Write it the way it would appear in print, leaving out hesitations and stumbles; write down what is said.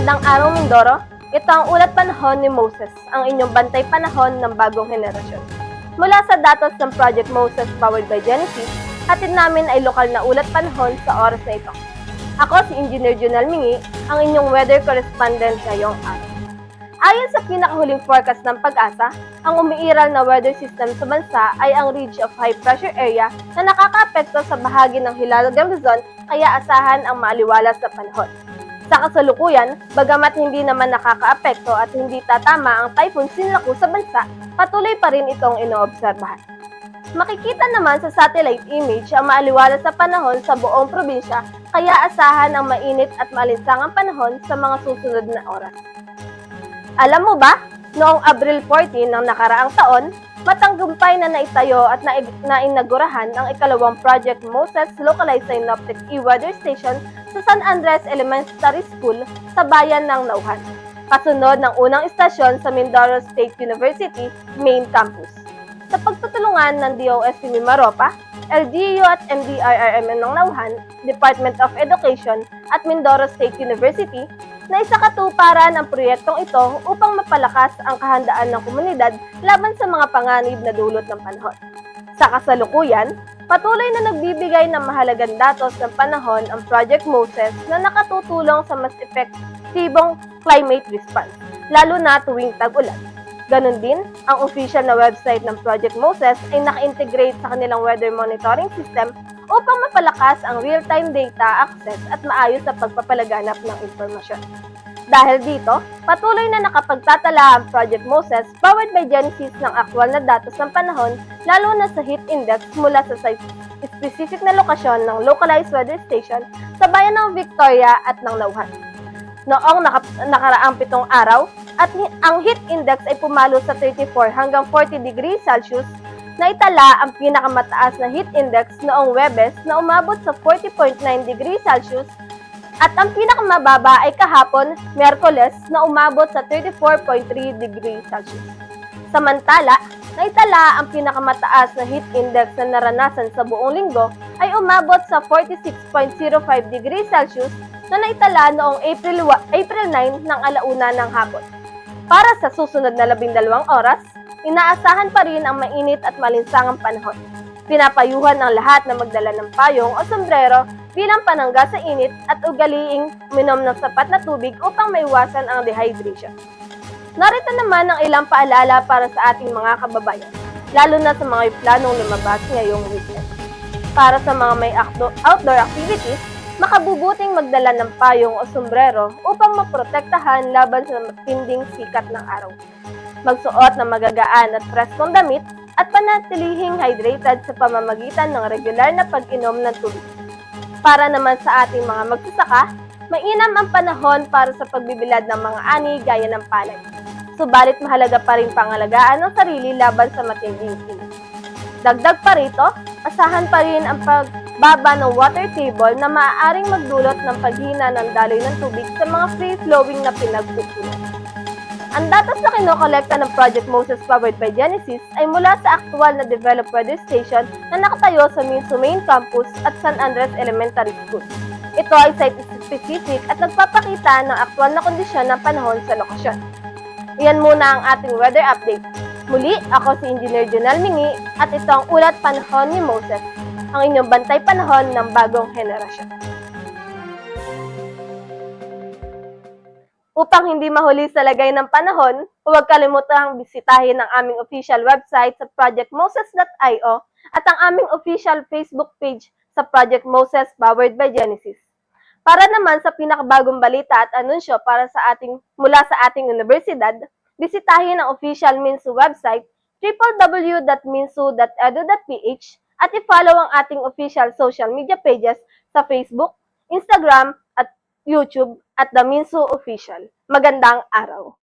Magandang araw, Mindoro. Ito ang ulat panahon ni Moses, ang inyong bantay panahon ng bagong henerasyon. Mula sa datos ng Project Moses powered by Genesis, hatid namin ay lokal na ulat panahon sa oras na ito. Ako si Engineer Junal Mingi, ang inyong weather correspondent ngayong araw. Ayon sa pinakahuling forecast ng Pag-asa, ang umiiral na weather system sa bansa ay ang ridge of high pressure area na nakakaapekto sa bahagi ng Hilagang Luzon, kaya asahan ang maaliwalas na panahon. Sa kasalukuyan, bagamat hindi naman nakakaapekto at hindi tatama ang Typhoon Sinlaku sa bansa, patuloy pa rin itong inoobserbahan. Makikita naman sa satellite image ang maaliwalas na panahon sa buong probinsya, kaya asahan ang mainit at maalinsangang panahon sa mga susunod na oras. Alam mo ba, noong Abril 14 ng nakaraang taon, matanggumpay na naitayo at nainagurahan ang ikalawang Project Moses Localized Synoptic E-Weather Station sa San Andres Elementary School sa bayan ng Nauhan, kasunod ng unang istasyon sa Mindoro State University Main Campus. Sa pagtutulungan ng DOST Mimaropa, LGU at MDRRMN ng Nauhan, Department of Education at Mindoro State University, na isakatuparan ang proyektong ito upang mapalakas ang kahandaan ng komunidad laban sa mga panganib na dulot ng panahon. Sa kasalukuyan, patuloy na nagbibigay ng mahalagang datos ng panahon ang Project Moses na nakatutulong sa mas epektibong climate response, lalo na tuwing tag-ulan. Ganon din, ang official na website ng Project Moses ay naka-integrate sa kanilang weather monitoring system upang mapalakas ang real-time data access at maayos sa pagpapalaganap ng impormasyon. Dahil dito, patuloy na nakapagtatala ang Project Moses powered by Genesis ng aktwal na datos ng panahon, lalo na sa heat index mula sa specific na lokasyon ng localized weather station sa bayan ng Victoria at ng Nauhan. Noong nakaraang 7 araw, at ang heat index ay pumalo sa 34 hanggang 40 degrees Celsius, na itala ang pinakamataas na heat index noong Webes na umabot sa 40.9 degrees Celsius at ang pinakamababa ay kahapon, Miyerkules, na umabot sa 34.3 degrees Celsius. Samantala, naitala ang pinakamataas na heat index na naranasan sa buong linggo ay umabot sa 46.05 degrees Celsius na naitala noong April 9 ng alauna ng hapon. Para sa susunod na 12 oras, inaasahan pa rin ang mainit at malinsangang panahon. Pinapayuhan ang lahat na magdala ng payong o sombrero bilang panangga sa init at ugaliing minom ng sapat na tubig upang maiwasan ang dehydration. Narito naman ang ilang paalala para sa ating mga kababayan, lalo na sa mga planong lumabas ngayong weekend. Para sa mga may outdoor activities, makabubuting magdala ng payong o sombrero upang maprotektahan laban sa matinding sikat ng araw. Magsuot ng magagaan at preskong damit at panatilihing hydrated sa pamamagitan ng regular na pag-inom ng tubig. Para naman sa ating mga magsasaka, mainam ang panahon para sa pagbibilad ng mga ani gaya ng palay. Subalit mahalaga pa rin pangalagaan ng sarili laban sa matinding init. Dagdag pa rito, asahan pa rin ang pagbaba ng water table na maaaring magdulot ng paghina ng daloy ng tubig sa mga free-flowing na pinagkukunan. Ang datos na kinokolekta ng Project Moses powered by Genesis ay mula sa aktwal na developed weather station na nakatayo sa Minso Main Campus at San Andres Elementary School. Ito ay site-specific at nagpapakita ng aktwal na kondisyon ng panahon sa lokasyon. Iyan muna ang ating weather update. Muli, ako si Engineer Junal Mingi at ito ang ulat panahon ni Moses, ang inyong bantay panahon ng bagong henerasyon. Upang hindi mahuli sa lagay ng panahon, huwag kalimutang bisitahin ang aming official website sa projectmoses.io at ang aming official Facebook page sa Project Moses powered by Genesis. Para naman sa pinakabagong balita at anunsyo mula sa ating universidad, bisitahin ang official MINSU website www.minsu.edu.ph at i-follow ang ating official social media pages sa Facebook, Instagram at YouTube at The Minsu Official. Magandang araw!